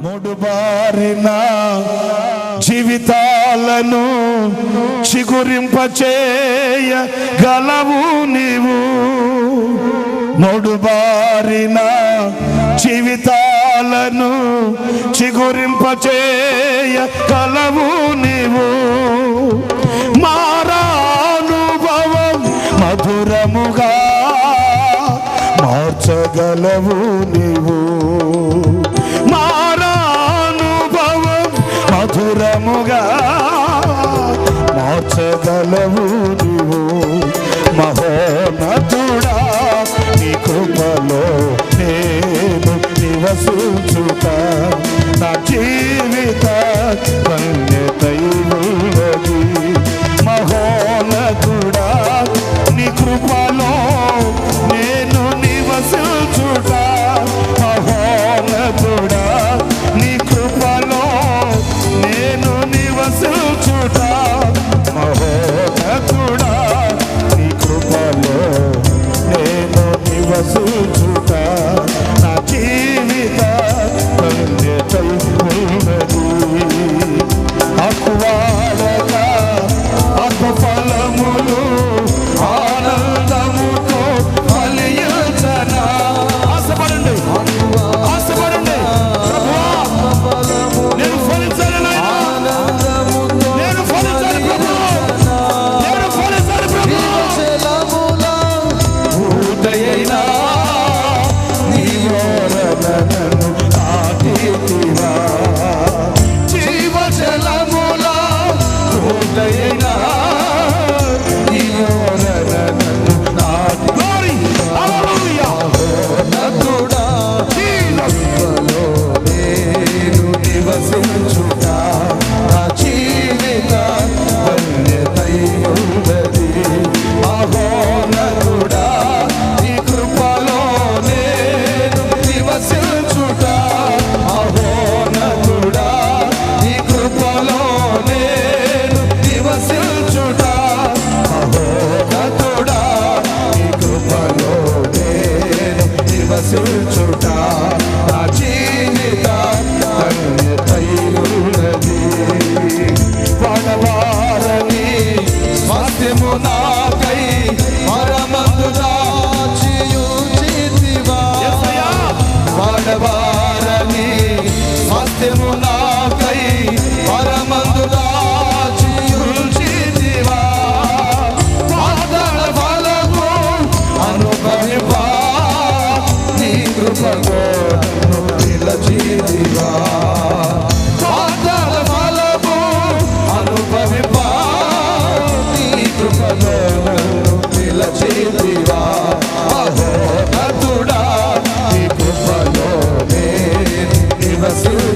మూడుబారిన జీవితాలను చిగురింపచేయగలవు నీవు. మూడుబారిన జీవితాలను చిగురింపచేయగలవు నీవు. మారానుభవం మధురముగా మార్చగలవు నీవు. మధురముగా మార్చగలవు నీవు. మహోన్నతుడా నీ కృపలో నేను నివసించుట నా జీవిత ధన్యతై ఉన్నది. మహోన్నతుడా నీ కృపలో నేను నివసించుట. మహోన్నతుడా నీ కృపలో నేను నివసించుట. మహోన్నతుడా నీ కృపలో నేను నివసించుట నా జీవిత ధన్యతై ఉన్నది. ఆకువాడగా ఆత్మఫలములు ఆనందముతో ఫలించనా. ఆశపడండి, ఆశపడండి. నేను ఫలించాలి నాయనా, నేను ఫలించాలి ప్రభు, నేను ఫలించాలి ప్రభు. ఉదయైనా నీ ఓరనను తాకితివా. జీవజలముల ఉదయైనా నీ ఓరనను తాకి. హల్లెలూయా. నతుడా జీవలో నేను నివసించుట నా జీవిత ధన్యతై ఉన్నది. మహోన్నతుడా నీ కృపలో నేను నివసించుట. మహోన్నతుడా నీ కృపలో నేను నివసించుట. మహోన్నతుడా నీ కృపలో నేను నివసించుట నా జీవిత ధన్యతై ఉన్నది. వాడవారని స్వాస్థ్యము నాకై పరమందు దాచియుంచితివా. వాడవారని స్వాస్థ్యము నాకై పరమందు దాచియుంచితివా. వాగ్దాన ఫలము అనుభవింపా నీ కృపలో నన్ను నిలచితివా. వాగ్దాన ఫలము అనుభవింపా నీ కృపలో నన్ను నిలచితివా. మహోన్నతుడా నీ కృపలో నేను నివసించుట.